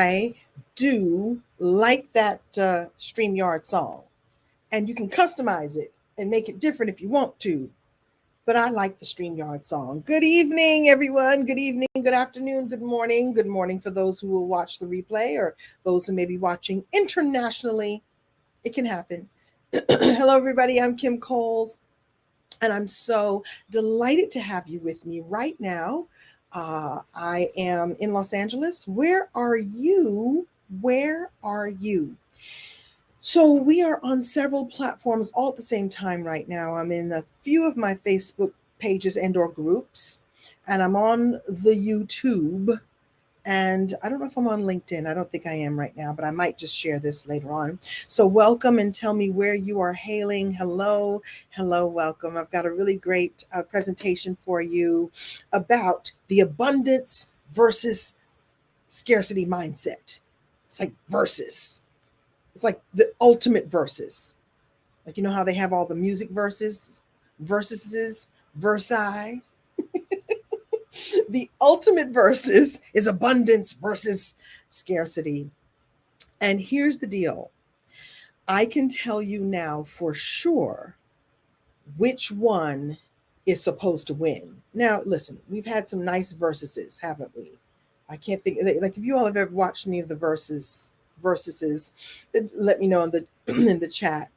I do like that StreamYard song, and you can customize it and make it different if you want to. But I like the StreamYard song. Good evening, everyone. Good evening, good afternoon, good morning. Good morning for those who will watch the replay or those who may be watching internationally. It can happen. Hello, everybody. I'm Kim Coles, and I'm so delighted to have you with me right now. I am in Los Angeles. Where are you? Where are you? So we are on several platforms all at the same time right now. I'm in a few of my Facebook pages and or groups, and I'm on the YouTube. And I don't know if I'm on LinkedIn. I don't think I am right now, but I might just share this later on. So welcome, and tell me where you are hailing. Hello, welcome. I've got a really great presentation for you about the abundance versus scarcity mindset. It's like versus. It's like the ultimate versus. Like, you know how they have all the music verses, versi. The ultimate versus is abundance versus scarcity. And here's the deal. I can tell you now for sure which one is supposed to win. Now, listen, we've had some nice versuses, haven't we? I can't think, like, if you all have ever watched any of the versuses, let me know in the in the chat.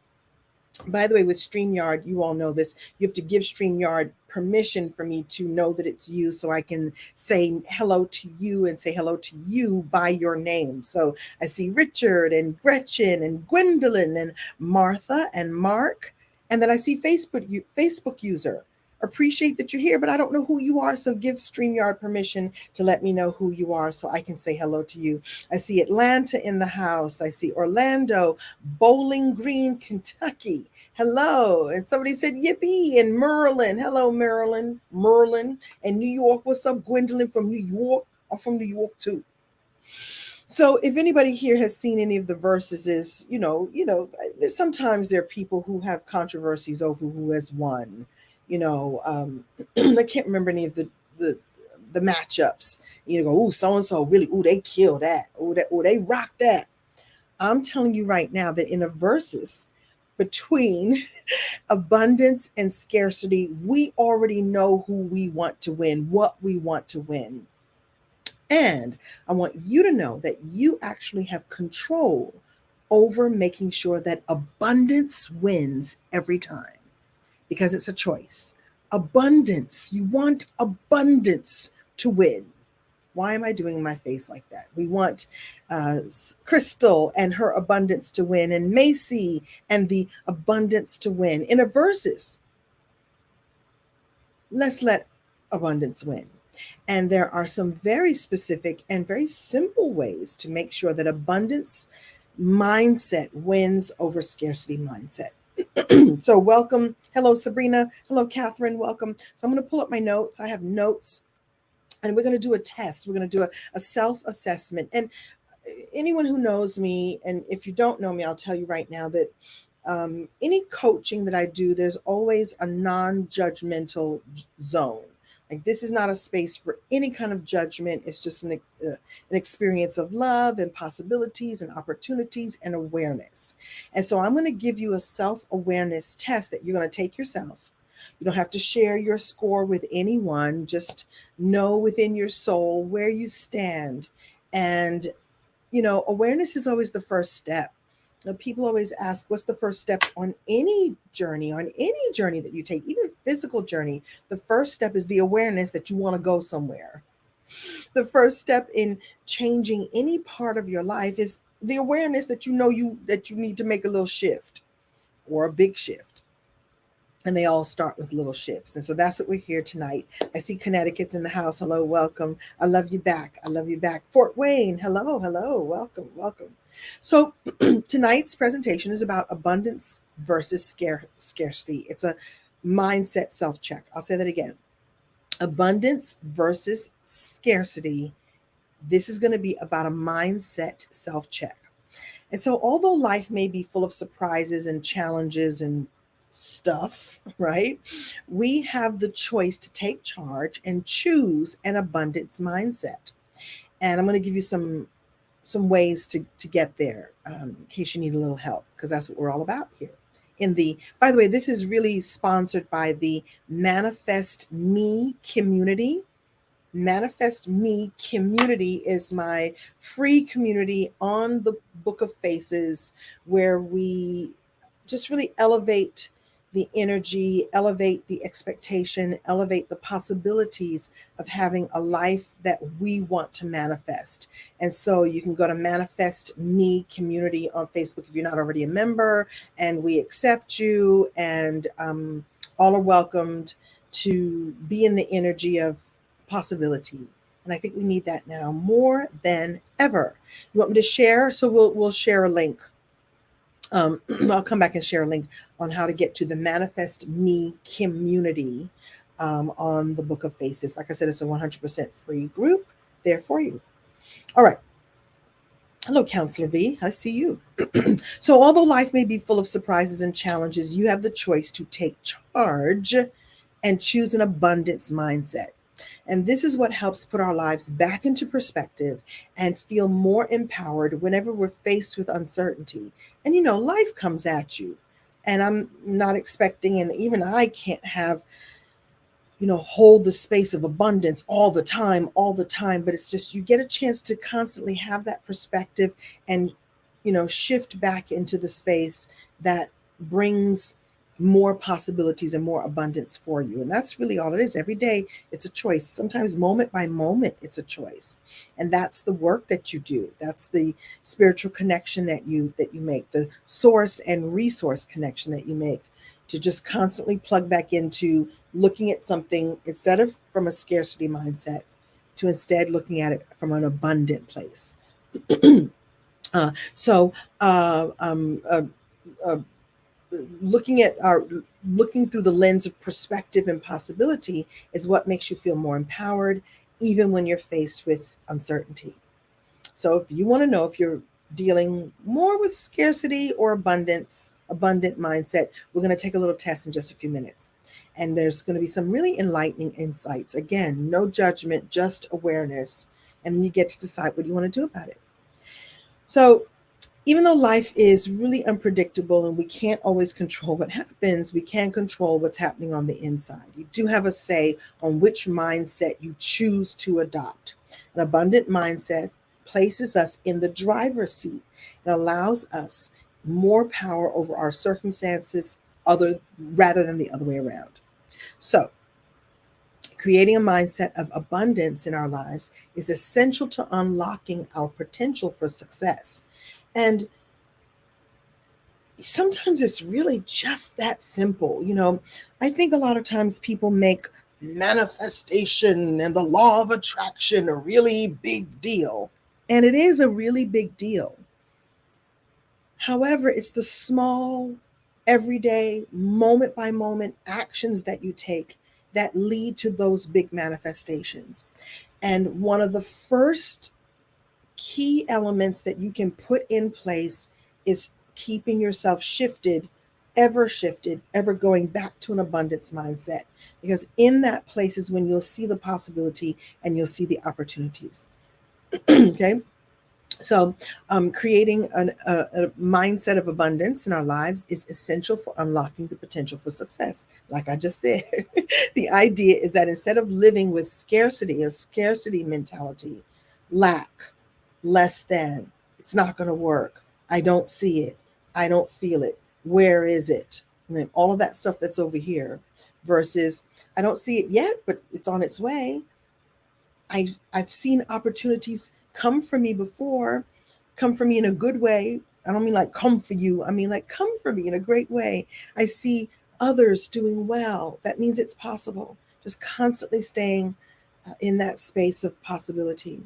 By the way, with StreamYard, you all know this. You have to give StreamYard permission for me to know that it's you, so I can say hello to you and say hello to you by your name. So I see Richard and Gretchen and Gwendolyn and Martha and Mark. And then I see Facebook user. Appreciate that you're here, but I don't know who you are. So give StreamYard permission to let me know who you are so I can say hello to you. I see Atlanta in the house. I see Orlando, Bowling Green, Kentucky. Hello. And somebody said yippee. And Merlin. Hello, Merlin. And New York. What's up, Gwendolyn from New York? I'm from New York too. So if anybody here has seen any of the verses, sometimes there are people who have controversies over who has won. I can't remember any of the matchups. Go, so-and-so really, they kill that. They rock that. I'm telling you right now that in a versus between abundance and scarcity, we already know who we want to win, what we want to win. And I want you to know that you actually have control over making sure that abundance wins every time. Because it's a choice. Abundance. You want abundance to win. Why am I doing my face like that? We want Crystal and her abundance to win, and Macy and the abundance to win. In a versus, let's let abundance win. And there are some very specific and very simple ways to make sure that abundance mindset wins over scarcity mindset. So welcome. Hello, Sabrina. Hello, Catherine. Welcome. So I'm going to pull up my notes. I have notes, and we're going to do a test. We're going to do a self-assessment. And anyone who knows me, and if you don't know me, I'll tell you right now that any coaching that I do, there's always a non-judgmental zone. Like, this is not a space for any kind of judgment. It's just an experience of love and possibilities and opportunities and awareness. And so I'm going to give you a self-awareness test that you're going to take yourself. You don't have to share your score with anyone. Just know within your soul where you stand. And, awareness is always the first step. People always ask, what's the first step on any journey that you take, even physical journey? The first step is the awareness that you want to go somewhere. The first step in changing any part of your life is the awareness that you need to make a little shift or a big shift. And they all start with little shifts. And so that's what we're here tonight. I see Connecticut's in the house. Hello, welcome. I love you back. Fort Wayne, hello, welcome. So tonight's presentation is about abundance versus scarcity. It's a mindset self-check. I'll say that again. Abundance versus scarcity. This is going to be about a mindset self-check. And so although life may be full of surprises and challenges and stuff, right? We have the choice to take charge and choose an abundance mindset. And I'm going to give you some ways to get there, in case you need a little help, because that's what we're all about here. By the way, this is really sponsored by the Manifest Me Community. Manifest Me Community is my free community on the Book of Faces, where we just really elevate the energy, elevate the expectation, elevate the possibilities of having a life that we want to manifest. And so you can go to Manifest Me Community on Facebook if you're not already a member, and we accept you, and all are welcomed to be in the energy of possibility. And I think we need that now more than ever. You want me to share? So we'll share a link. I'll come back and share a link on how to get to the Manifest Me Community on the Book of Faces. Like I said, it's a 100% free group there for you. All right. Hello, Counselor V. I see you. So although life may be full of surprises and challenges, you have the choice to take charge and choose an abundance mindset. And this is what helps put our lives back into perspective and feel more empowered whenever we're faced with uncertainty. And life comes at you, and I'm not expecting, and even I can't have, hold the space of abundance all the time, but it's just, you get a chance to constantly have that perspective and, shift back into the space that brings more possibilities and more abundance for you. And that's really all it is. Every day it's a choice. Sometimes moment by moment it's a choice. And that's the work that you do. That's the spiritual connection that you make, the source and resource connection that you make, to just constantly plug back into looking at something instead of from a scarcity mindset, to instead looking at it from an abundant place. Looking through the lens of perspective and possibility is what makes you feel more empowered, even when you're faced with uncertainty. So if you want to know if you're dealing more with scarcity or abundant mindset, we're going to take a little test in just a few minutes. And there's going to be some really enlightening insights. Again, no judgment, just awareness. And then you get to decide what you want to do about it. So even though life is really unpredictable and we can't always control what happens, we can control what's happening on the inside. You do have a say on which mindset you choose to adopt. An abundant mindset places us in the driver's seat. It allows us more power over our circumstances rather than the other way around. So, creating a mindset of abundance in our lives is essential to unlocking our potential for success. And sometimes it's really just that simple. I think a lot of times people make manifestation and the law of attraction a really big deal. And it is a really big deal. However, it's the small, everyday, moment by moment actions that you take that lead to those big manifestations. And one of the first key elements that you can put in place is keeping yourself ever going back to an abundance mindset. Because in that place is when you'll see the possibility and you'll see the opportunities. Okay. So creating a mindset of abundance in our lives is essential for unlocking the potential for success. Like I just said, the idea is that instead of living with scarcity mentality, lack, less than, it's not going to work, I don't see it, I don't feel it, where is it? I mean, all of that stuff that's over here, versus I don't see it yet, but it's on its way. I've seen opportunities come for me before, come for me in a good way. I don't mean like come for you. I mean like come for me in a great way. I see others doing well. That means it's possible. Just constantly staying in that space of possibility.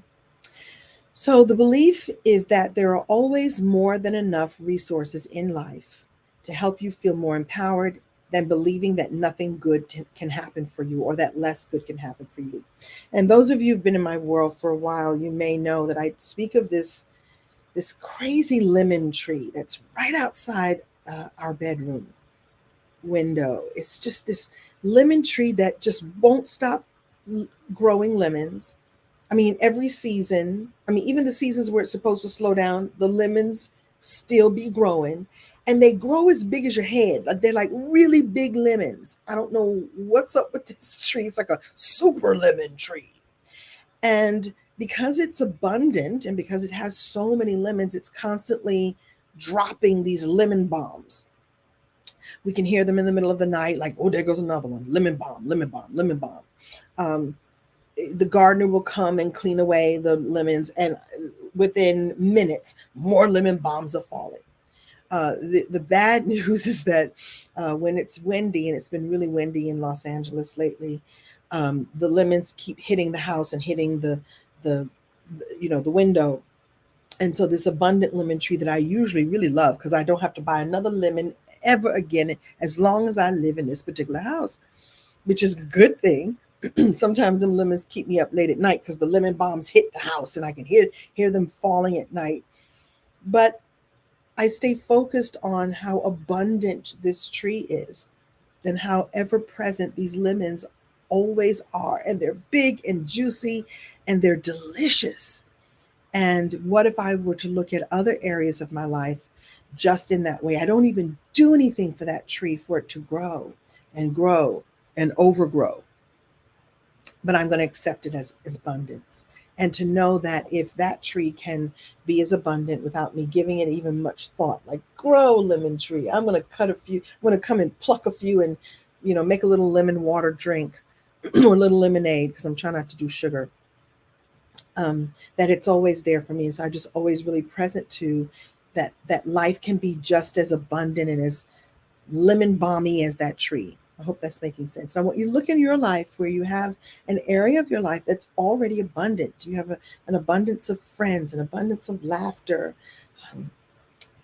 So the belief is that there are always more than enough resources in life to help you feel more empowered than believing that nothing good can happen for you, or that less good can happen for you. And those of you who've been in my world for a while, you may know that I speak of this crazy lemon tree that's right outside our bedroom window. It's just this lemon tree that just won't stop growing lemons. I mean, every season, I mean, even the seasons where it's supposed to slow down, the lemons still be growing, and they grow as big as your head. Like they're like really big lemons. I don't know what's up with this tree. It's like a super lemon tree. And because it's abundant and because it has so many lemons, it's constantly dropping these lemon bombs. We can hear them in the middle of the night, like, oh, there goes another one. Lemon bomb, lemon bomb, lemon bomb. The gardener will come and clean away the lemons, and within minutes, more lemon bombs are falling. The bad news is that when it's windy, and it's been really windy in Los Angeles lately, the lemons keep hitting the house and hitting the the window. And so this abundant lemon tree that I usually really love, because I don't have to buy another lemon ever again as long as I live in this particular house, which is a good thing. Sometimes them lemons keep me up late at night because the lemon bombs hit the house and I can hear them falling at night. But I stay focused on how abundant this tree is and how ever present these lemons always are. And they're big and juicy and they're delicious. And what if I were to look at other areas of my life just in that way? I don't even do anything for that tree for it to grow and overgrow. But I'm going to accept it as abundance. And to know that if that tree can be as abundant without me giving it even much thought, like grow lemon tree, I'm going to cut a few, I'm going to come and pluck a few and, make a little lemon water drink or a little lemonade, because I'm trying not to do sugar. That it's always there for me. So I'm just always really present to that life can be just as abundant and as lemon balmy as that tree. I hope that's making sense. I want you to look in your life where you have an area of your life that's already abundant. Do you have an abundance of friends, an abundance of laughter? Do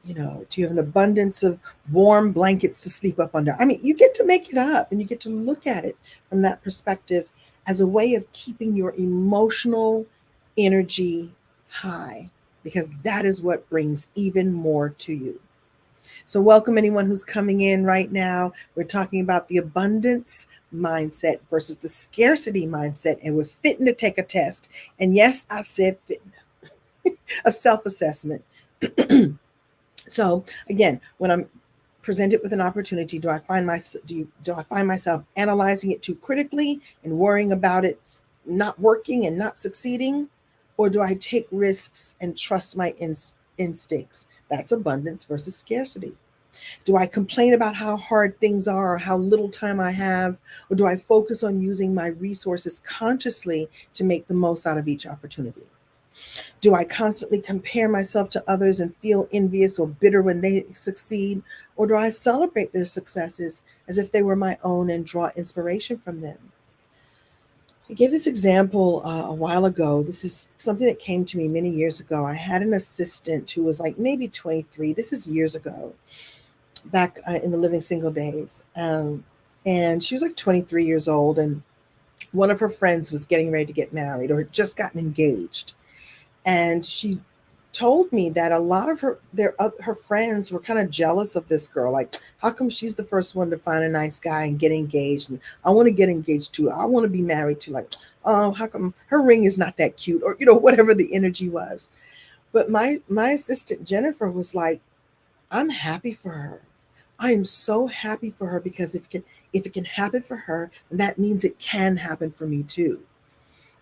you have an abundance of warm blankets to sleep up under? I mean, you get to make it up and you get to look at it from that perspective as a way of keeping your emotional energy high, because that is what brings even more to you. So welcome anyone who's coming in right now. We're talking about the abundance mindset versus the scarcity mindset, and we're fitting to take a test. And yes, I said fitting, a self-assessment. So again, when I'm presented with an opportunity, do I find myself analyzing it too critically and worrying about it not working and not succeeding? Or do I take risks and trust my instincts? That's abundance versus scarcity. Do I complain about how hard things are or how little time I have? Or do I focus on using my resources consciously to make the most out of each opportunity? Do I constantly compare myself to others and feel envious or bitter when they succeed? Or do I celebrate their successes as if they were my own and draw inspiration from them? I gave this example a while ago. This is something that came to me many years ago. I had an assistant who was like maybe 23. This is years ago, back in the living single days. And she was like 23 years old. And one of her friends was getting ready to get married or had just gotten engaged. And she told me that a lot of her friends were kind of jealous of this girl. Like, how come she's the first one to find a nice guy and get engaged? And I want to get engaged too. I want to be married too. Like, oh, how come her ring is not that cute? Or, whatever the energy was. But my assistant, Jennifer, was like, I'm happy for her. I am so happy for her, because if it can happen for her, that means it can happen for me too.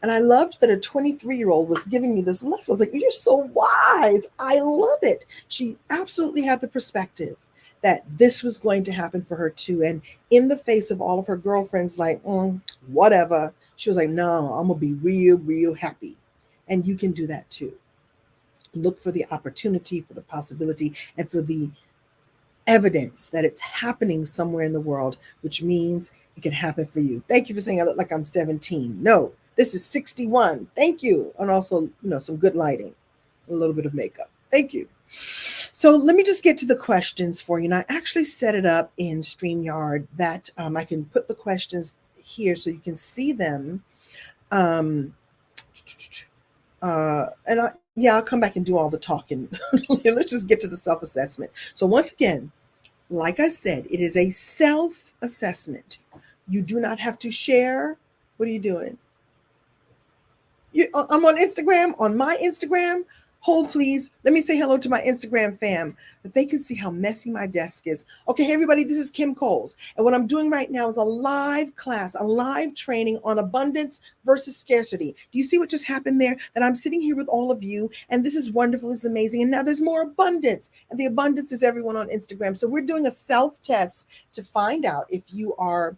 And I loved that a 23-year-old was giving me this lesson. I was like, you're so wise. I love it. She absolutely had the perspective that this was going to happen for her too. And in the face of all of her girlfriends, like, whatever, she was like, no, I'm going to be real, real happy. And you can do that too. Look for the opportunity, for the possibility, and for the evidence that it's happening somewhere in the world, which means it can happen for you. Thank you for saying I look like I'm 17. No. This is 61. Thank you. And also, some good lighting, a little bit of makeup. Thank you. So let me just get to the questions for you. And I actually set it up in StreamYard that I can put the questions here so you can see them. And I'll come back and do all the talking. Let's just get to the self-assessment. So once again, like I said, it is a self-assessment. You do not have to share. What are you doing? I'm on Instagram, on my Instagram. Hold, please. Let me say hello to my Instagram fam, that they can see how messy my desk is. Okay, hey everybody, this is Kim Coles. And what I'm doing right now is a live class, a live training on abundance versus scarcity. Do you see what just happened there? That I'm sitting here with all of you, and this is wonderful, this is amazing. And now there's more abundance. And the abundance is everyone on Instagram. So we're doing a self-test to find out if you are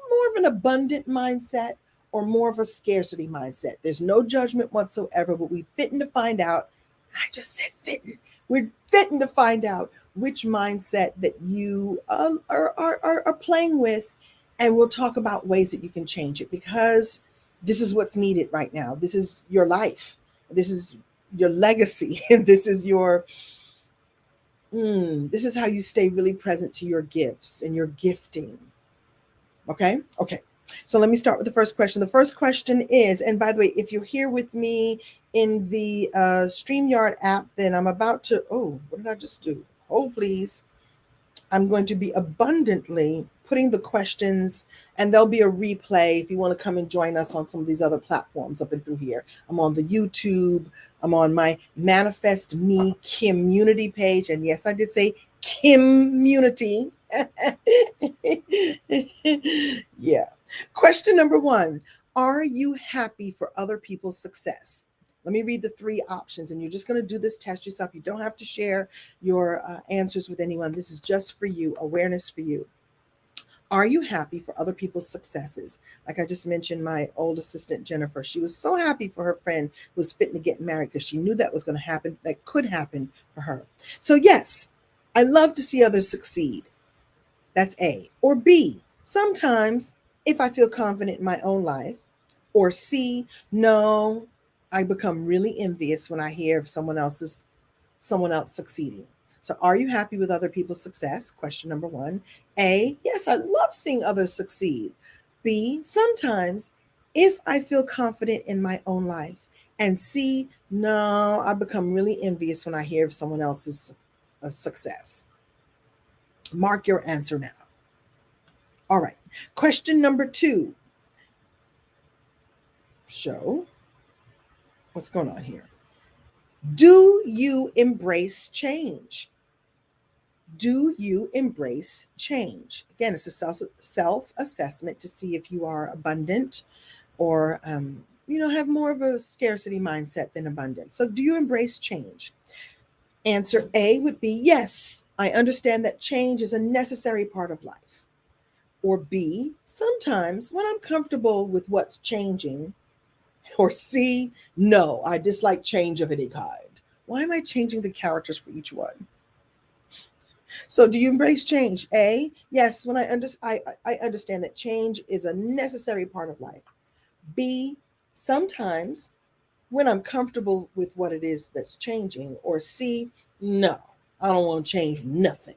more of an abundant mindset or more of a scarcity mindset. There's no judgment whatsoever, but we fitting to find out. I just said fitting. We're fitting to find out which mindset that you are playing with, and we'll talk about ways that you can change it, because this is what's needed right now. This is your life. This is your legacy. And this is your this is how you stay really present to your gifts and your gifting. Okay. So let me start with the first question. The first question is, and by the way, if you're here with me in the StreamYard app, then I'm about to, what did I just do? Hold, please. I'm going to be abundantly putting the questions, and there'll be a replay if you want to come and join us on some of these other platforms up and through here. I'm on the YouTube. I'm on my ManifestMEKimUnity page. And yes, I did say KimUnity. Yeah. Question number 1. Are you happy for other people's success? Let me read the 3 options, and you're just going to do this test yourself. You don't have to share your answers with anyone. This is just for you, awareness for you. Are you happy for other people's successes? Like I just mentioned, my old assistant, Jennifer, she was so happy for her friend who was fitting to get married, because she knew that was going to happen, that could happen for her. So yes, I love to see others succeed. That's A. Or B, sometimes if I feel confident in my own life. Or C, no, I become really envious when I hear of someone else succeeding. So are you happy with other people's success? Question number 1. A, yes, I love seeing others succeed. B, sometimes if I feel confident in my own life. And C, no, I become really envious when I hear of someone else's success. Mark your answer now. All right. Question number 2. Show what's going on here. Do you embrace change? Do you embrace change? Again, it's a self-assessment to see if you are abundant or, have more of a scarcity mindset than abundance. So do you embrace change? Answer A would be yes. I understand that change is a necessary part of life. Or B, sometimes when I'm comfortable with what's changing. Or C, no, I dislike change of any kind. Why am I changing the characters for each one? So do you embrace change? A, yes, when I understand that change is a necessary part of life. B, sometimes when I'm comfortable with what it is that's changing. Or C, no, I don't want to change nothing.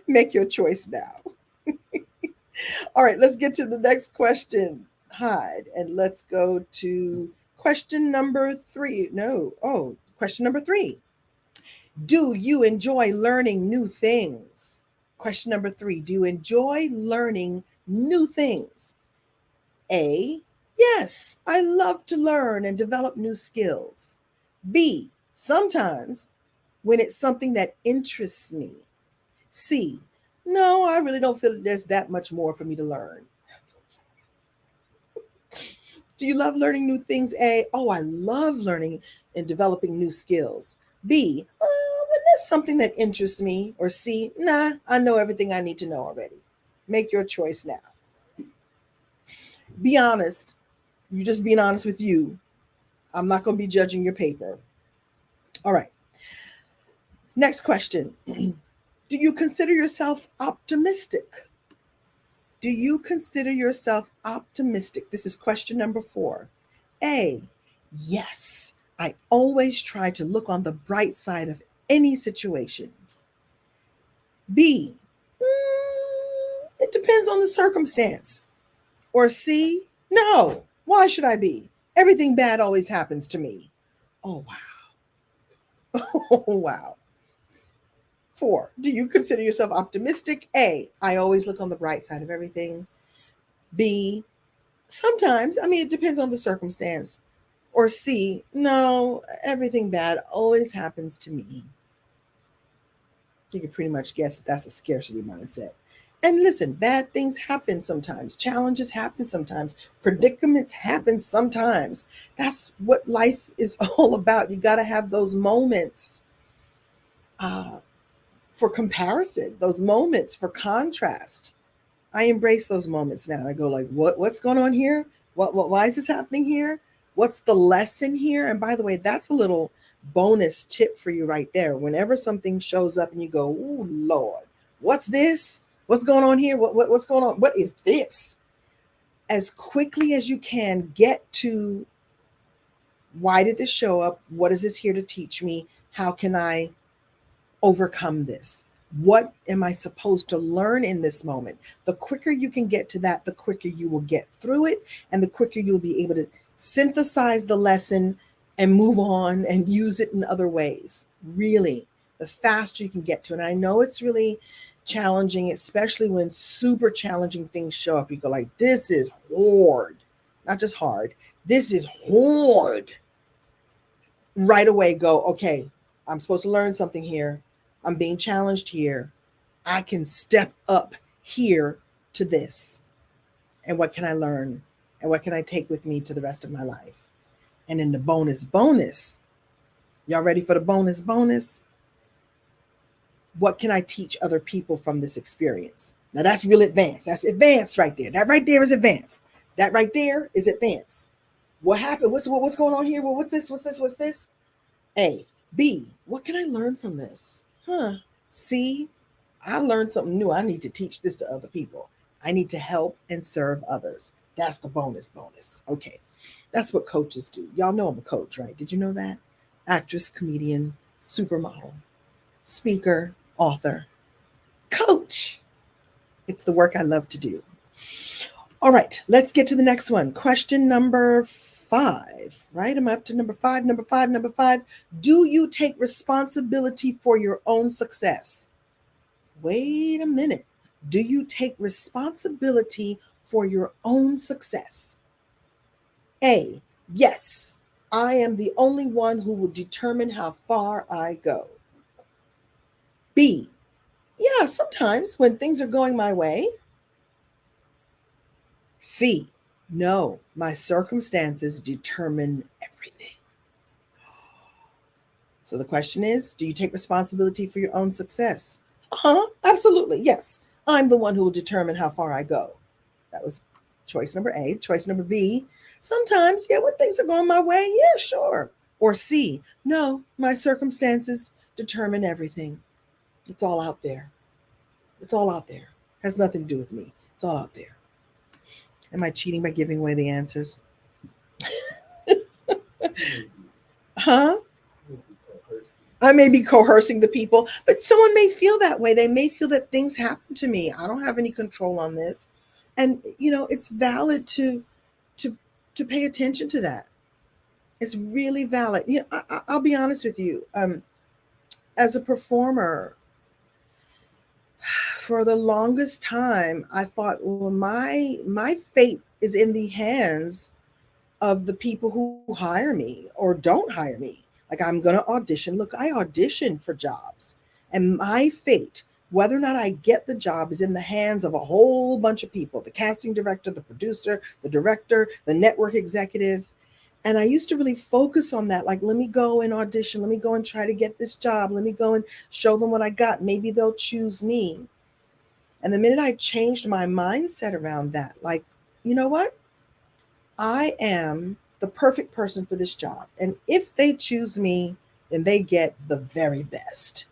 Make your choice now. All right, let's get to the next question. Hide. And let's go to question number 3. Question number 3. Do you enjoy learning new things? Question number 3. Do you enjoy learning new things? A, yes, I love to learn and develop new skills. B, sometimes when it's something that interests me. C, no, I really don't feel that there's that much more for me to learn. Do you love learning new things? A, oh, I love learning and developing new skills. B, when there's something that interests me. Or C, nah, I know everything I need to know already. Make your choice now. Be honest. You're just being honest with you. I'm not going to be judging your paper. All right. Next question. Do you consider yourself optimistic? Do you consider yourself optimistic? This is question number 4. A, yes, I always try to look on the bright side of any situation. B, it depends on the circumstance. Or C, no, why should I be? Everything bad always happens to me. Oh, wow. Oh, wow. 4, do you consider yourself optimistic? A, I always look on the bright side of everything. B, Sometimes, I mean, it depends on the circumstance. Or C, no, everything bad always happens to me. You can pretty much guess that that's a scarcity mindset. And listen, bad things happen sometimes. Challenges happen sometimes. Predicaments happen sometimes. That's what life is all about. You got to have those moments uh, for comparison, those moments for contrast. I embrace those moments now. I go like, what's going on here? Why is this happening here? What's the lesson here? And by the way, that's a little bonus tip for you right there. Whenever something shows up and you go, oh Lord, what's this? What's going on here? What's going on? What is this? As quickly as you can, get to why did this show up? What is this here to teach me? How can I overcome this? What am I supposed to learn in this moment? The quicker you can get to that, the quicker you will get through it, and the quicker you'll be able to synthesize the lesson and move on and use it in other ways. Really, the faster you can get to it. And I know it's really challenging, especially when super challenging things show up. You go like, this is hard. Not just hard. This is hard. Right away go, okay, I'm supposed to learn something here. I'm being challenged here. I can step up here to this. And what can I learn? And what can I take with me to the rest of my life? And in the bonus, y'all ready for the bonus? What can I teach other people from this experience? Now that's real advanced. That's advanced right there. That right there is advanced. That right there is advanced. What happened? What's going on here? Well, what's this? A. B. What can I learn from this? C. I learned something new. I need to teach this to other people. I need to help and serve others. That's the bonus. Okay. That's what coaches do. Y'all know I'm a coach, right? Did you know that? Actress, comedian, supermodel, speaker, author, coach. It's the work I love to do. All right, let's get to the next one. Question number 5, right? I'm up to number 5. Number five. Do you take responsibility for your own success? Wait a minute. Do you take responsibility for your own success? A, yes, I am the only one who will determine how far I go. B, yeah, sometimes when things are going my way. C, no, my circumstances determine everything. So the question is, do you take responsibility for your own success? Absolutely, yes. I'm the one who will determine how far I go. That was choice number A. Choice number B, sometimes, yeah, when things are going my way, yeah, sure. Or C, no, my circumstances determine everything. It's all out there. It's all out there. Has nothing to do with me. It's all out there. Am I cheating by giving away the answers? Huh? I may be coercing the people, but someone may feel that way. They may feel that things happen to me. I don't have any control on this. And, it's valid to pay attention to that. It's really valid. I'll be honest with you. As a performer, for the longest time, I thought, well, my fate is in the hands of the people who hire me or don't hire me. Like, I'm going to audition. Look, I audition for jobs, and my fate, whether or not I get the job, is in the hands of a whole bunch of people: the casting director, the producer, the director, the network executive. And I used to really focus on that. Like, let me go and audition. Let me go and try to get this job. Let me go and show them what I got. Maybe they'll choose me. And the minute I changed my mindset around that, like, you know what? I am the perfect person for this job. And if they choose me, then they get the very best.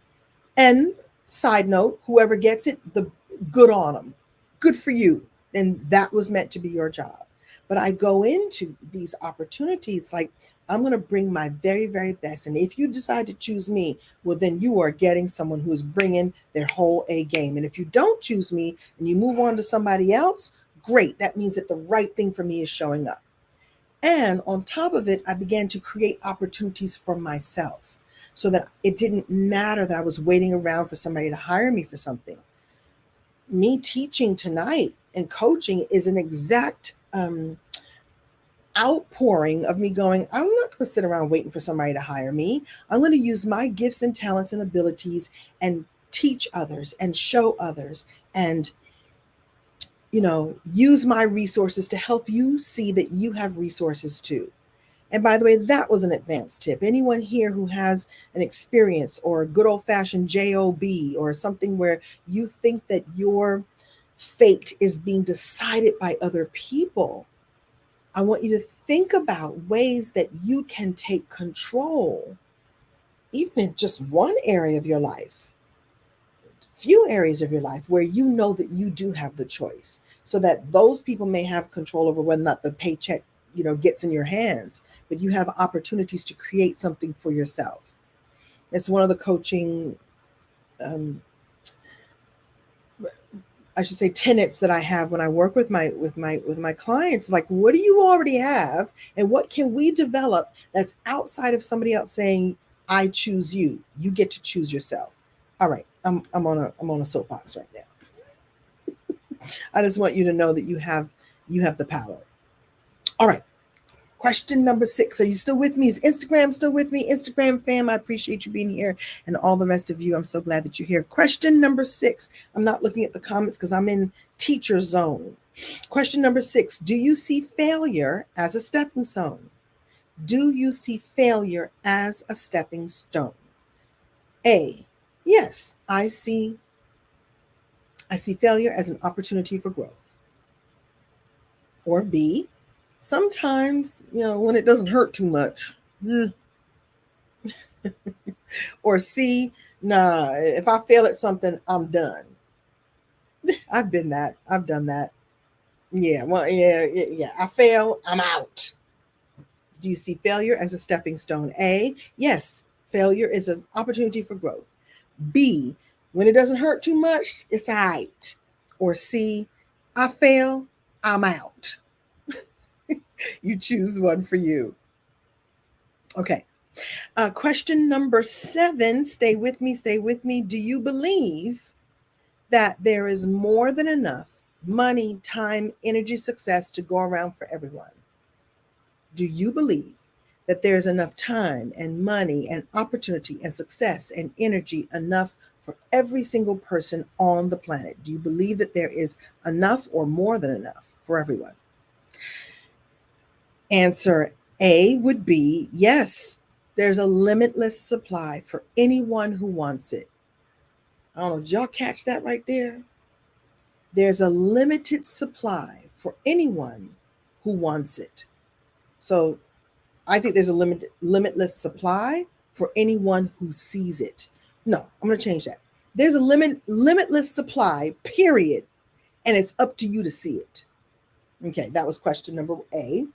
And side note, whoever gets it, the good on them. Good for you. And that was meant to be your job. But I go into these opportunities like, I'm going to bring my very, very best. And if you decide to choose me, well, then you are getting someone who is bringing their whole A game. And if you don't choose me and you move on to somebody else, great. That means that the right thing for me is showing up. And on top of it, I began to create opportunities for myself so that it didn't matter that I was waiting around for somebody to hire me for something. Me teaching tonight and coaching is an exact outpouring of me going, I'm not going to sit around waiting for somebody to hire me. I'm going to use my gifts and talents and abilities and teach others and show others and, use my resources to help you see that you have resources too. And by the way, that was an advanced tip. Anyone here who has an experience or a good old fashioned job or something where you think that your fate is being decided by other people, I want you to think about ways that you can take control, even in just one area of your life, few areas of your life where you know that you do have the choice, so that those people may have control over whether or not the paycheck gets in your hands, but you have opportunities to create something for yourself. It's one of the coaching, I should say, tenets that I have when I work with my clients. Like, what do you already have, and what can we develop that's outside of somebody else saying, "I choose you. You get to choose yourself." All right, I'm on a soapbox right now. I just want you to know that you have the power. All right. Question number 6. Are you still with me? Is Instagram still with me? Instagram fam, I appreciate you being here. And all the rest of you, I'm so glad that you're here. Question number 6. I'm not looking at the comments because I'm in teacher zone. Question number 6. Do you see failure as a stepping stone? Do you see failure as a stepping stone? A, yes, I see failure as an opportunity for growth. Or B, sometimes, when it doesn't hurt too much. Or C, nah, if I fail at something, I'm done. I've been that. I've done that. Yeah, well, yeah. I fail, I'm out. Do you see failure as a stepping stone? A, yes, failure is an opportunity for growth. B, when it doesn't hurt too much, it's all right. Or C, I fail, I'm out. You choose one for you. Okay. Question number 7. Stay with me. Stay with me. Do you believe that there is more than enough money, time, energy, success to go around for everyone? Do you believe that there's enough time and money and opportunity and success and energy enough for every single person on the planet? Do you believe that there is enough or more than enough for everyone? Answer A would be yes. There's a limitless supply for anyone who wants it. I don't know, did y'all catch that right there? There's a limited supply for anyone who wants it. So I think there's a limitless supply for anyone who sees it. No, I'm going to change that. There's a limitless supply, period. And it's up to you to see it. Okay, that was question number A.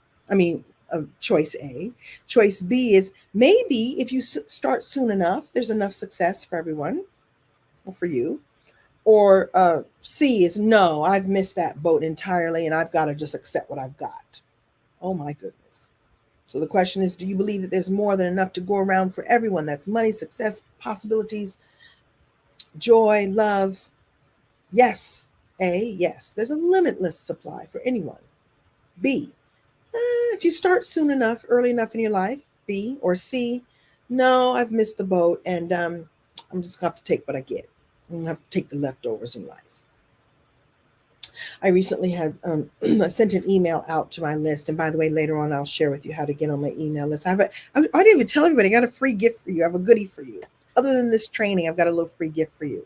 Choice A. Choice B is maybe if you start soon enough, there's enough success for everyone or for you. Or C is no, I've missed that boat entirely and I've got to just accept what I've got. Oh my goodness. So the question is, do you believe that there's more than enough to go around for everyone? That's money, success, possibilities, joy, love. Yes. A, yes. There's a limitless supply for anyone. B, if you start soon enough, early enough in your life. B. Or C, no, I've missed the boat and I'm just going to have to take what I get. I'm going to have to take the leftovers in life. I recently had sent an email out to my list. And by the way, later on, I'll share with you how to get on my email list. I didn't even tell everybody, I got a free gift for you. I have a goodie for you. Other than this training, I've got a little free gift for you.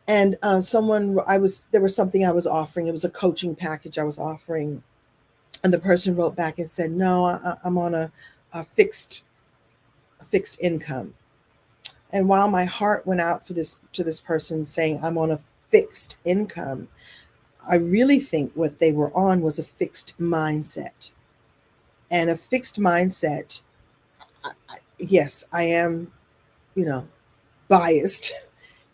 And there was something I was offering. It was a coaching package I was offering. And the person wrote back and said, no, I'm on a fixed income. And while my heart went out to this person saying I'm on a fixed income, I really think what they were on was a fixed mindset. And a fixed mindset, yes, I am, biased.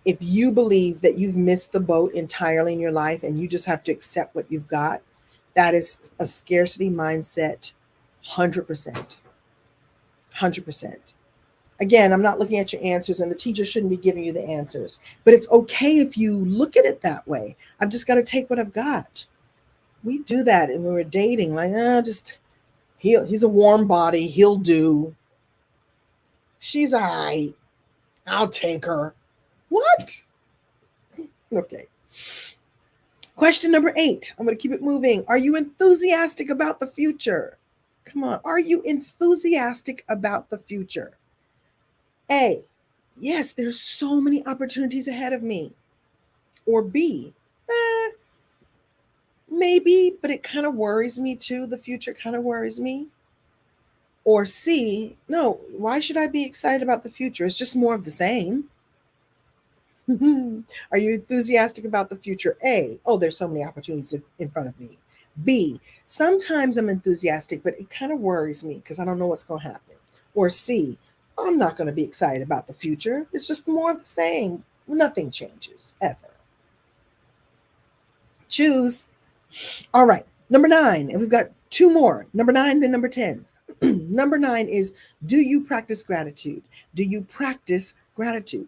If you believe that you've missed the boat entirely in your life and you just have to accept what you've got, that is a scarcity mindset, 100%. 100%. Again, I'm not looking at your answers, and the teacher shouldn't be giving you the answers. But it's okay if you look at it that way. I've just got to take what I've got. We do that, and when we're dating, like, just He's a warm body. He'll do. She's all right. I'll take her. What? Okay. Question number 8. I'm going to keep it moving. Are you enthusiastic about the future? Come on. Are you enthusiastic about the future? A, yes, there's so many opportunities ahead of me. Or B, maybe, but it kind of worries me too. The future kind of worries me. Or C, no, why should I be excited about the future? It's just more of the same. Are you enthusiastic about the future? A, oh, there's so many opportunities in front of me. B, sometimes I'm enthusiastic, but it kind of worries me because I don't know what's going to happen. Or C, I'm not going to be excited about the future. It's just more of the same. Nothing changes ever. Choose. All right, number 9, and we've got 2 more. Number 9, then number 10. Number 9 is, do you practice gratitude? Do you practice gratitude?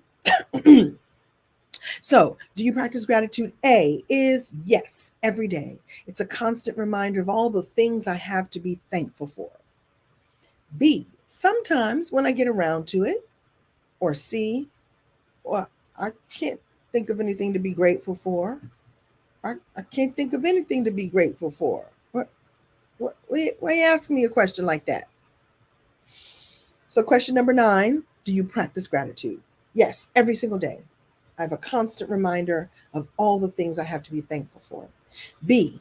So, do you practice gratitude? A is yes, every day. It's a constant reminder of all the things I have to be thankful for. B, sometimes when I get around to it. Or C, well, I can't think of anything to be grateful for. I can't think of anything to be grateful for. Why you ask me a question like that? So question number 9, do you practice gratitude? Yes, every single day. I have a constant reminder of all the things I have to be thankful for. B,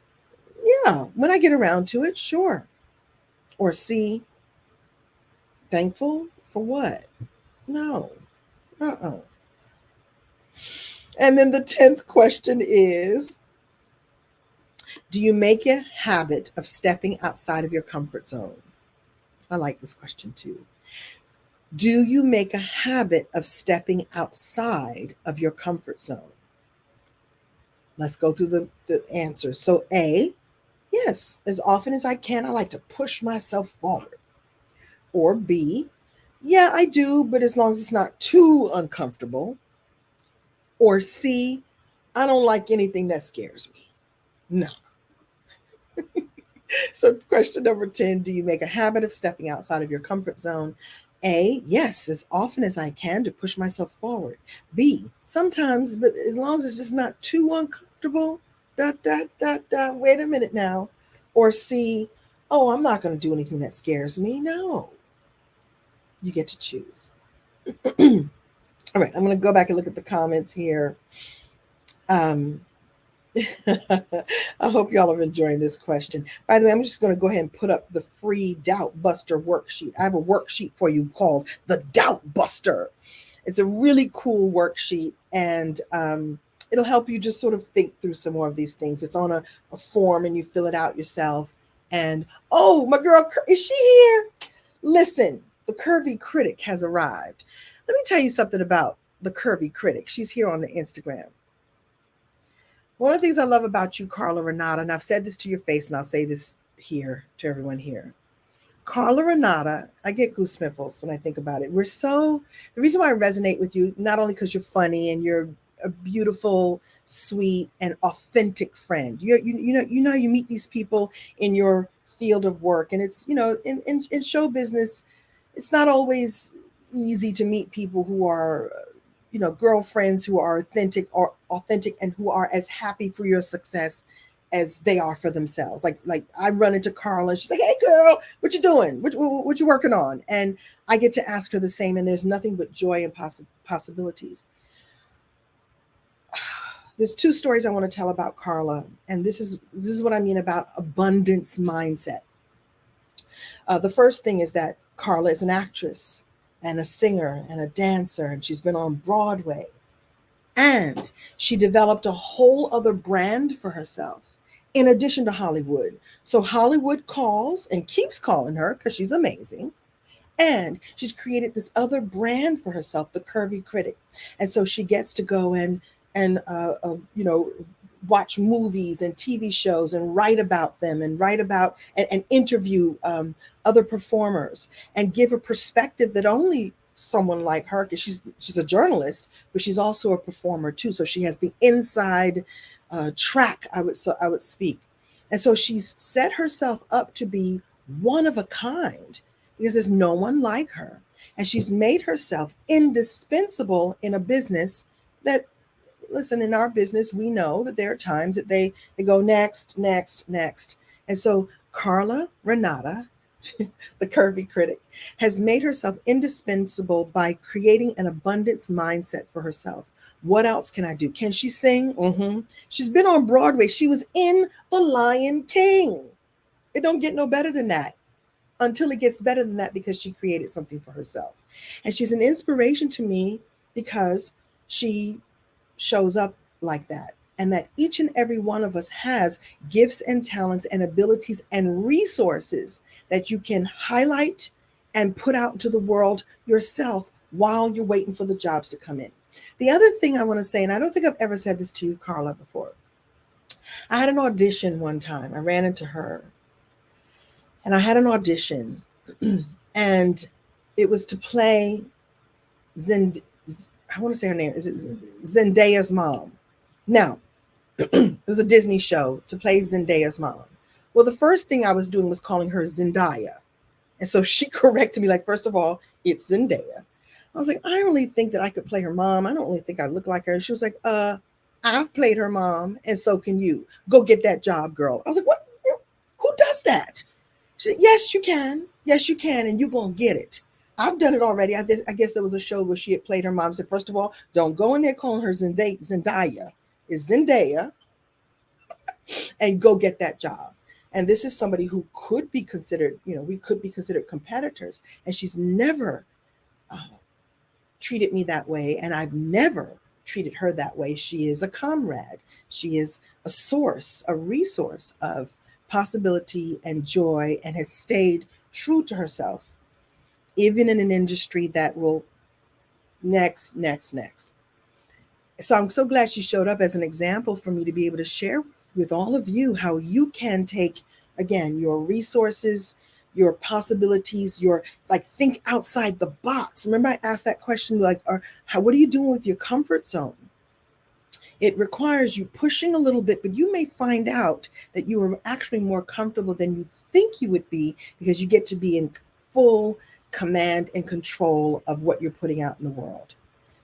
yeah, when I get around to it, sure. Or C, thankful for what? No. And then the 10th question is, do you make a habit of stepping outside of your comfort zone? I like this question too. Do you make a habit of stepping outside of your comfort zone? Let's go through the answers. So A, yes, as often as I can, I like to push myself forward. Or B, yeah, I do, but as long as it's not too uncomfortable. Or C, I don't like anything that scares me. No. So question number 10, do you make a habit of stepping outside of your comfort zone? A, yes, as often as I can to push myself forward. B, sometimes, but as long as it's just not too uncomfortable. Wait a minute now. Or C, oh, I'm not going to do anything that scares me. No. You get to choose. All right, I'm going to go back and look at the comments here. I hope y'all are enjoying this question. By the way, I'm just going to go ahead and put up the free Doubt Buster worksheet. I have a worksheet for you called the Doubt Buster. It's a really cool worksheet, and it'll help you just sort of think through some more of these things. It's on a form, and you fill it out yourself. And, oh, my girl, is she here? Listen, the Curvy Critic has arrived. Let me tell you something about the Curvy Critic. She's here on the Instagram. One of the things I love about you, Carla Renata, and I've said this to your face, and I'll say this here to everyone here. Carla Renata, I get goosebumps when I think about it. The reason why I resonate with you, not only because you're funny and you're a beautiful, sweet, and authentic friend. You know, you meet these people in your field of work, and it's, in show business, it's not always easy to meet people who are girlfriends who are authentic and who are as happy for your success as they are for themselves. Like I run into Carla, and she's like, "Hey girl, what you doing? What you working on?" And I get to ask her the same, and there's nothing but joy and possibilities. There's 2 stories I want to tell about Carla, and this is what I mean about abundance mindset. The first thing is that Carla is an actress and a singer and a dancer, and she's been on Broadway. And she developed a whole other brand for herself in addition to Hollywood. So Hollywood calls and keeps calling her because she's amazing. And she's created this other brand for herself, the Curvy Critic. And so she gets to go and watch movies and TV shows and write about them and and interview other performers and give a perspective that only someone like her, because she's a journalist, but she's also a performer too. So she has the inside track, I would speak. And so she's set herself up to be one of a kind because there's no one like her. And she's made herself indispensable in a business that, listen, in our business, we know that there are times that they go next, next, next. And so Carla Renata, the curvy critic, has made herself indispensable by creating an abundance mindset for herself. What else can I do? Can she sing? Mm-hmm. She's been on Broadway. She was in The Lion King. It don't get no better than that, until it gets better than that, because she created something for herself. And she's an inspiration to me because she shows up like that. And that each and every one of us has gifts and talents and abilities and resources that you can highlight and put out into the world yourself while you're waiting for the jobs to come in. The other thing I want to say, and I don't think I've ever said this to you, Carla, before. I had an audition one time. I ran into her and I had an audition and it was to play I want to say her name. Is it Zendaya's mom? Now, it was a Disney show to play Zendaya's mom. Well, the first thing I was doing was calling her Zendaya. And so she corrected me, like, first of all, it's Zendaya. I was like, I don't really think that I could play her mom. I don't really think I look like her. And she was like, I've played her mom, and so can you. Go get that job, girl. I was like, what? Who does that? She said, yes, you can. Yes, you can, and you're going to get it. I've done it already. I guess there was a show where she had played her mom. I said, first of all, don't go in there calling her Zendaya. It's Zendaya, and go get that job. And this is somebody who could be considered, we could be considered competitors. And she's never treated me that way. And I've never treated her that way. She is a comrade. She is a source, a resource of possibility and joy, and has stayed true to herself, even in an industry that will next. So I'm so glad she showed up as an example for me to be able to share with all of you how you can take, again, your resources, your possibilities, think outside the box. Remember I asked that question, what are you doing with your comfort zone? It requires you pushing a little bit, but you may find out that you are actually more comfortable than you think you would be, because you get to be in full command and control of what you're putting out in the world.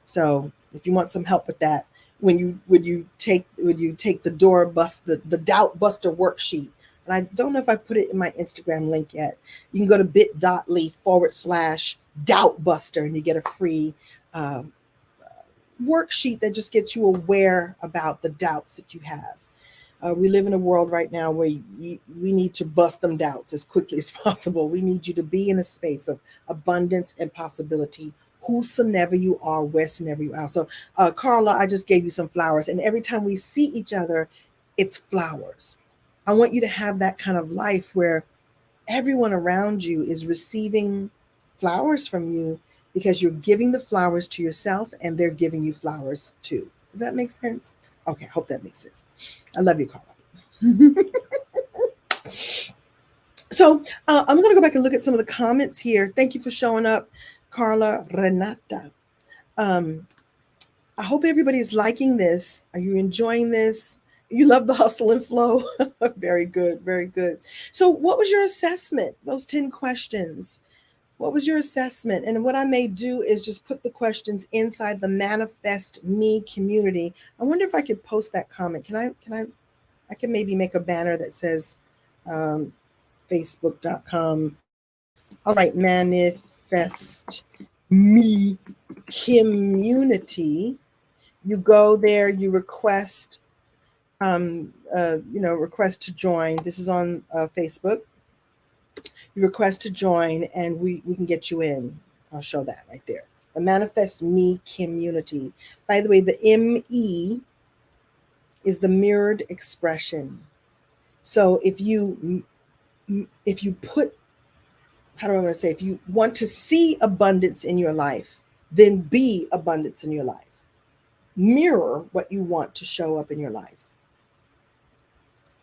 So if you want some help with that, when you take the the doubt buster worksheet, and I don't know if I put it in my Instagram link yet, you can go to bit.ly/doubt buster and you get a free worksheet that just gets you aware about the doubts that you have. We live in a world right now where we need to bust them doubts as quickly as possible. We need you to be in a space of abundance and possibility, whosoever you are, wheresoever you are. So, Carla, I just gave you some flowers. And every time we see each other, it's flowers. I want you to have that kind of life where everyone around you is receiving flowers from you, because you're giving the flowers to yourself and they're giving you flowers too. Does that make sense? Okay, I hope that makes sense. I love you, Carla. So I'm going to go back and look at some of the comments here. Thank you for showing up, Carla Renata. I hope everybody's liking this. Are you enjoying this? You love the hustle and flow? Very good, very good. So what was your assessment? Those 10 questions. What was your assessment? And what I may do is just put the questions inside the Manifest Me community. I wonder if I could post that comment. I can maybe make a banner that says facebook.com. All right, ManifestMEKimUnity. You go there, you request, request to join. This is on Facebook. You request to join and we can get you in. I'll show that right there. The Manifest Me community. By the way, the ME is the mirrored expression. So if you put, how do I want to say, if you want to see abundance in your life, then be abundance in your life. Mirror what you want to show up in your life.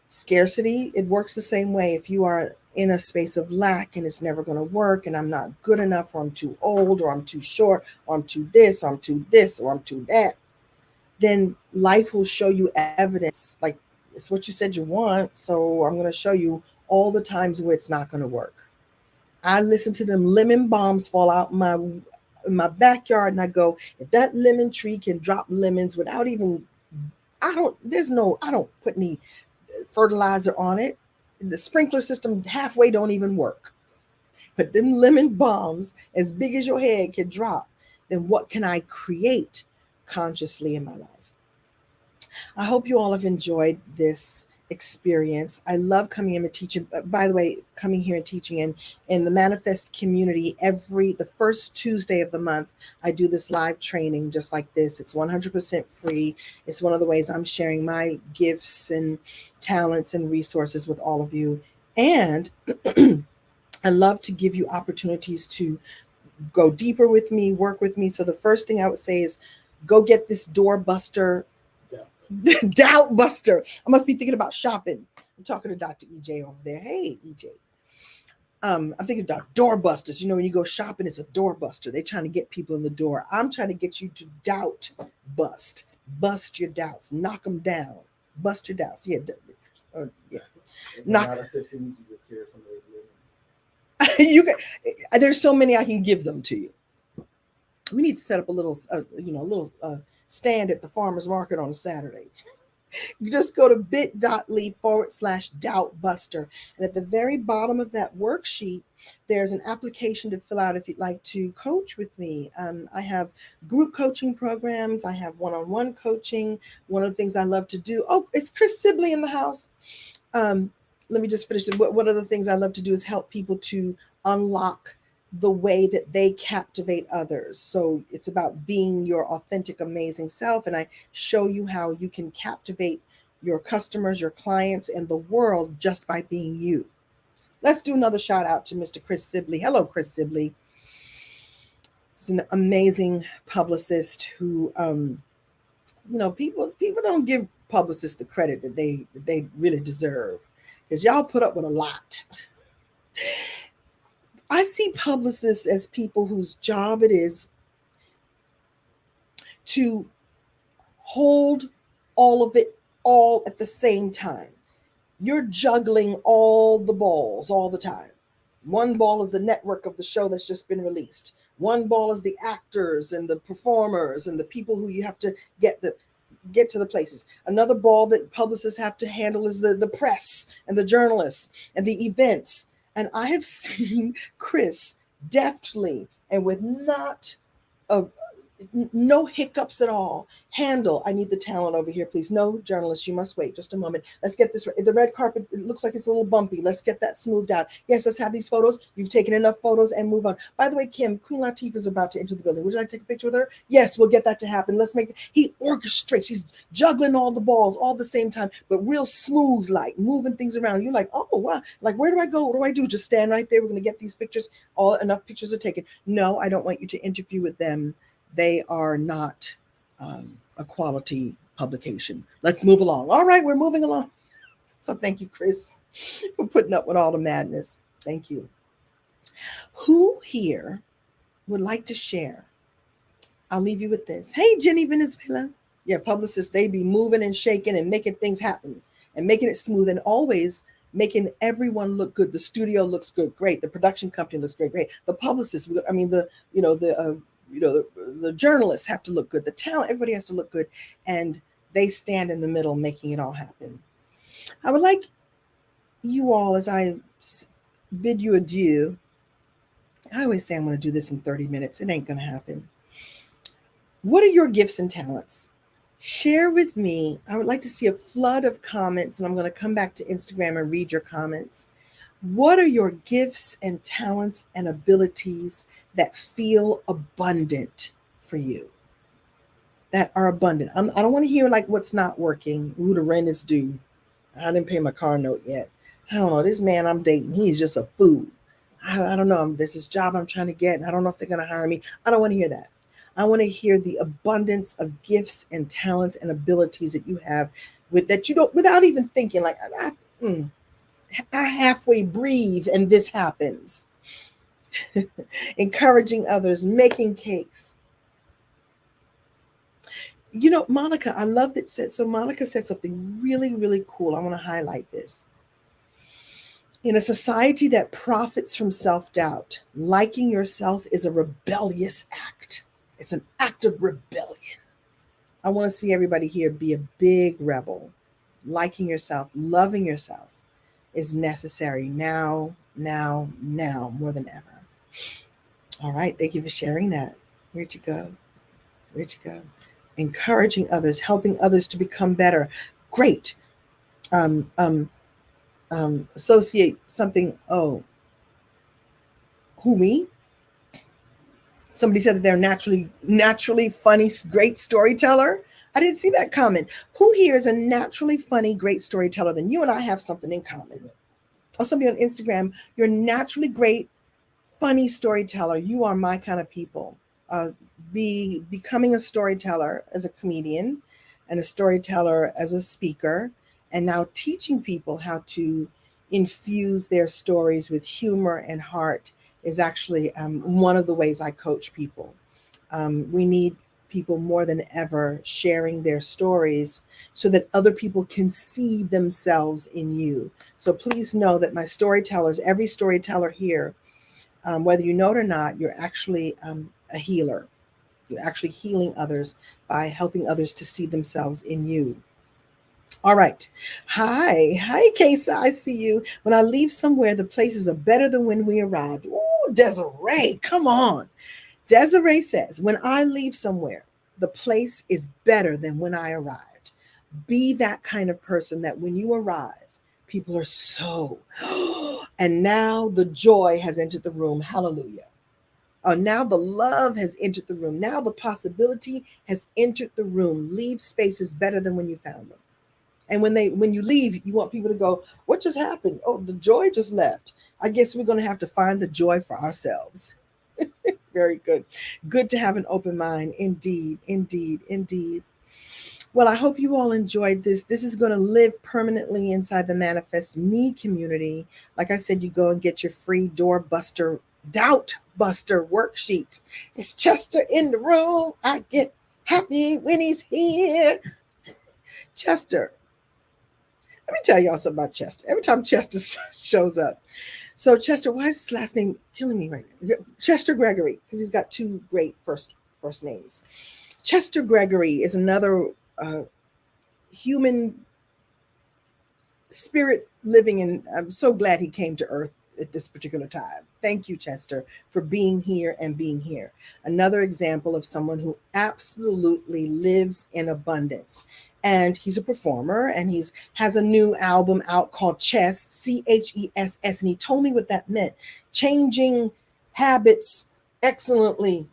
Scarcity, it works the same way. If you are in a space of lack and it's never going to work, and I'm not good enough, or I'm too old, or I'm too short, or I'm too this, or I'm too this, or I'm too that, then life will show you evidence. Like it's what you said you want. So I'm going to show you all the times where it's not going to work. I listen to them lemon bombs fall out in my backyard, and I go, if that lemon tree can drop lemons without even, I don't put any fertilizer on it. The sprinkler system halfway don't even work. But them lemon bombs, as big as your head, can drop. Then what can I create consciously in my life? I hope you all have enjoyed this experience. I love coming in and teaching. By the way, coming here and teaching in the Manifest community the first Tuesday of the month, I do this live training just like this. It's 100% free. It's one of the ways I'm sharing my gifts and talents and resources with all of you. And I love to give you opportunities to go deeper with me, work with me. So the first thing I would say is go get this doorbuster. Doubt buster. I must be thinking about shopping. I'm talking to Dr. EJ over there. Hey, EJ. I'm thinking about doorbusters. You know, when you go shopping, it's a doorbuster. They're trying to get people in the door. I'm trying to get you to doubt bust. Bust your doubts. Knock them down. Bust your doubts. Yeah. Yeah. Knock. You can. There's so many I can give them to you. We need to set up a little, stand at the farmer's market on a Saturday. You just go to bit.ly/doubtbuster. And at the very bottom of that worksheet, there's an application to fill out if you'd like to coach with me. I have group coaching programs. I have one-on-one coaching. One of the things I love to do. Oh, it's Chris Sibley in the house. Let me just finish. One of the things I love to do is help people to unlock the way that they captivate others. So it's about being your authentic, amazing self. And I show you how you can captivate your customers, your clients, and the world just by being you. Let's do another shout out to Mr. Chris Sibley. Hello, Chris Sibley. He's an amazing publicist who, people don't give publicists the credit that they really deserve, because y'all put up with a lot. I see publicists as people whose job it is to hold all of it all at the same time. You're juggling all the balls all the time. One ball is the network of the show that's just been released. One ball is the actors and the performers and the people who you have to get to the places. Another ball that publicists have to handle is the press and the journalists and the events. And I have seen Chris deftly and with no hiccups at all handle. I need the talent over here, please. No, journalists, you must wait just a moment. Let's get this right. The red carpet, it looks like it's a little bumpy. Let's get that smoothed out. Yes, let's have these photos. You've taken enough photos and move on. By the way, Kim, Queen Latifah is about to enter the building. Would you like to take a picture with her? Yes, we'll get that to happen. He orchestrates. He's juggling all the balls all at the same time, but real smooth, like moving things around. You're like, oh, wow. Like, where do I go? What do I do? Just stand right there. We're going to get these pictures. Enough pictures are taken. No, I don't want you to interview with them. They are not a quality publication. Let's move along. All right, we're moving along. So thank you, Chris, for putting up with all the madness. Thank you. Who here would like to share? I'll leave you with this. Hey, Jenny Venezuela. Yeah, publicists, they be moving and shaking and making things happen and making it smooth and always making everyone look good. The studio looks good, great. The production company looks great, great. The publicists, the journalists have to look good. The talent, everybody has to look good. And they stand in the middle making it all happen. I would like you all, as I bid you adieu, I always say I'm going to do this in 30 minutes. It ain't going to happen. What are your gifts and talents? Share with me. I would like to see a flood of comments, and I'm going to come back to Instagram and read your comments. What are your gifts and talents and abilities that feel abundant for you? That are abundant. I don't want to hear like what's not working. Ooh, the rent is due. I didn't pay my car note yet. I don't know. This man I'm dating, he's just a fool. I don't know. There's this job I'm trying to get. I don't know if they're going to hire me. I don't want to hear that. I want to hear the abundance of gifts and talents and abilities that you have that you don't, without even thinking like, I halfway breathe and this happens. Encouraging others, making cakes, Monica, I love that said. So Monica said something really, really cool. I want to highlight this. In a society that profits from self-doubt, liking yourself is a rebellious act. It's an act of rebellion. I want to see everybody here be a big rebel. Liking yourself, loving yourself is necessary now, more than ever. All right. Thank you for sharing that. Where'd you go? Where'd you go? Encouraging others, helping others to become better. Great. Um, um, associate something. Oh, who, me? Somebody said that they're naturally funny, great storyteller. I didn't see that comment. Who here is a naturally funny, great storyteller? Then you and I have something in common. Or somebody on Instagram, you're naturally great, funny storyteller. You are my kind of people. Becoming a storyteller as a comedian and a storyteller as a speaker, and now teaching people how to infuse their stories with humor and heart is actually one of the ways I coach people. We need people more than ever sharing their stories so that other people can see themselves in you. So please know that my storytellers, every storyteller here, whether you know it or not, you're actually a healer. You're actually healing others by helping others to see themselves in you. All right. Hi, Kesa. I see you. When I leave somewhere, the places are better than when we arrived. Ooh, Desiree, come on. Desiree says, when I leave somewhere, the place is better than when I arrived. Be that kind of person that when you arrive, people are so, and now the joy has entered the room. Hallelujah. Oh, now the love has entered the room. Now the possibility has entered the room. Leave spaces better than when you found them. And when you leave, you want people to go, what just happened? Oh, the joy just left. I guess we're going to have to find the joy for ourselves. Very good. Good to have an open mind. Indeed, indeed, indeed. Well, I hope you all enjoyed this. This is going to live permanently inside the Manifest Me community. Like I said, you go and get your free doubt buster worksheet. It's Chester in the room. I get happy when he's here. Chester. Let me tell y'all something about Chester. Every time Chester shows up. So Chester, why is his last name killing me right now? Chester Gregory, because he's got two great first names. Chester Gregory is another human spirit living, and I'm so glad he came to Earth at this particular time. Thank you, Chester, for being here and being here. Another example of someone who absolutely lives in abundance. And he's a performer, and has a new album out called Chess, Chess. And he told me what that meant. Changing habits excellently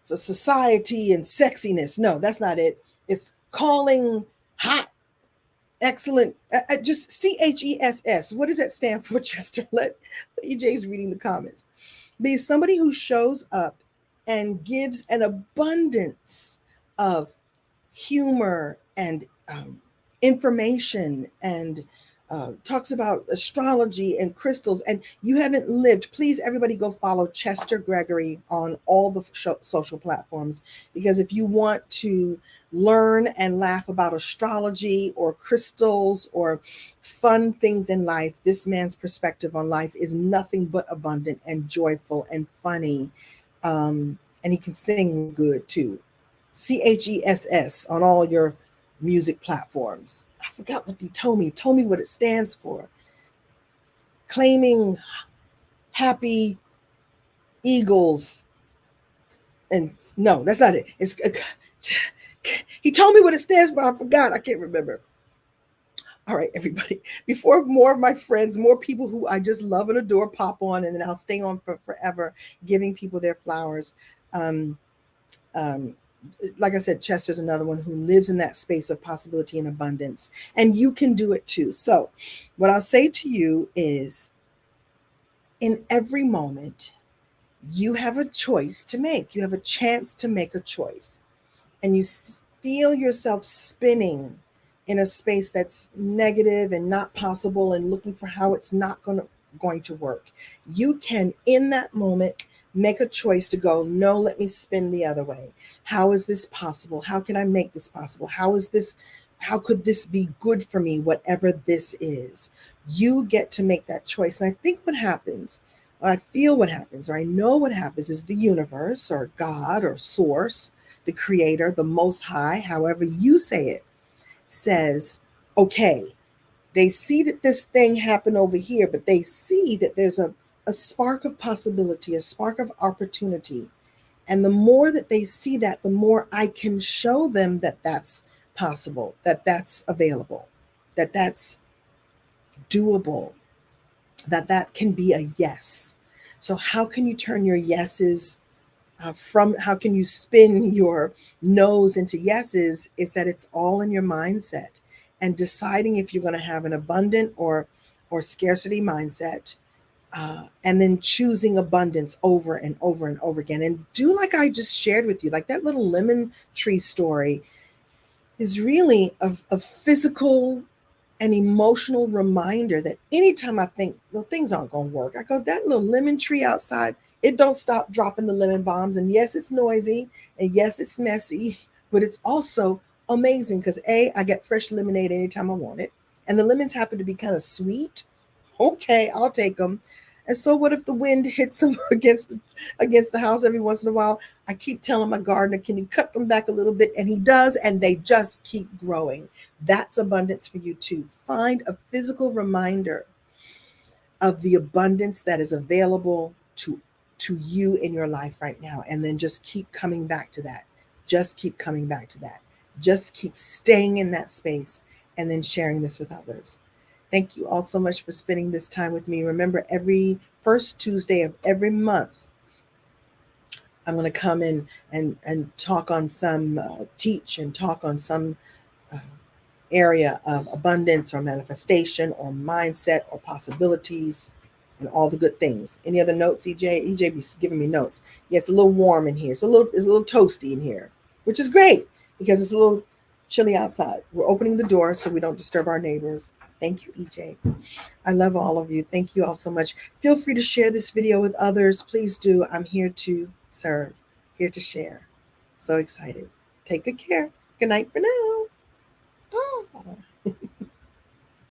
for society and sexiness. No, that's not it. It's calling hot excellent. Just CHESS. What does that stand for, Chester? Let EJ's reading the comments. Be somebody who shows up and gives an abundance of humor and information and talks about astrology and crystals. And you haven't lived, please everybody go follow Chester Gregory on all the social platforms, because if you want to learn and laugh about astrology or crystals or fun things in life, this man's perspective on life is nothing but abundant and joyful and funny. And he can sing good too. CHESS on all your music platforms. I forgot what he told me. He told me what it stands for. Claiming happy eagles. And no, that's not it. It's he told me what it stands for. I forgot. I can't remember. All right, everybody. Before more of my friends, more people who I just love and adore pop on, and then I'll stay on for forever, giving people their flowers. Like I said, Chester's another one who lives in that space of possibility and abundance, and you can do it too. So what I'll say to you is, in every moment, you have a choice to make. You have a chance to make a choice, and you feel yourself spinning in a space that's negative and not possible and looking for how it's not going to work. You can, in that moment, Make a choice to go, no, let me spin the other way. How is this possible? How can I make this possible? How could this be good for me, whatever this is? You get to make that choice. And I think what happens, I feel what happens, or I know what happens is the universe or God or source, the creator, the most high, however you say it, says, okay, they see that this thing happened over here, but they see that there's a spark of possibility, a spark of opportunity. And the more that they see that, the more I can show them that that's possible, that that's available, that that's doable, that that can be a yes. So how can you turn your yeses how can you spin your no's into yeses? Is that it's all in your mindset, and deciding if you're going to have an abundant or scarcity mindset, and then choosing abundance over and over and over again. And do like I just shared with you, like that little lemon tree story is really a physical and emotional reminder that anytime I think, well, things aren't going to work, I go, that little lemon tree outside, it don't stop dropping the lemon bombs. And yes, it's noisy, and yes, it's messy, but it's also amazing because I get fresh lemonade anytime I want it. And the lemons happen to be kind of sweet. Okay, I'll take them. And so what if the wind hits them against the house every once in a while? I keep telling my gardener, can you cut them back a little bit? And he does, and they just keep growing. That's abundance for you too. Find a physical reminder of the abundance that is available to you in your life right now, and then just keep coming back to that. Just keep coming back to that. Just keep staying in that space and then sharing this with others. Thank you all so much for spending this time with me. Remember, every first Tuesday of every month, I'm going to come in and talk on some, teach and talk on some uh, area of abundance or manifestation or mindset or possibilities and all the good things. Any other notes, EJ? EJ be giving me notes. Yeah, it's a little warm in here. It's a little toasty in here, which is great because it's a little chilly outside. We're opening the door so we don't disturb our neighbors. Thank you, EJ. I love all of you. Thank you all so much. Feel free to share this video with others. Please do. I'm here to serve, here to share. So excited. Take good care. Good night for now. Oh.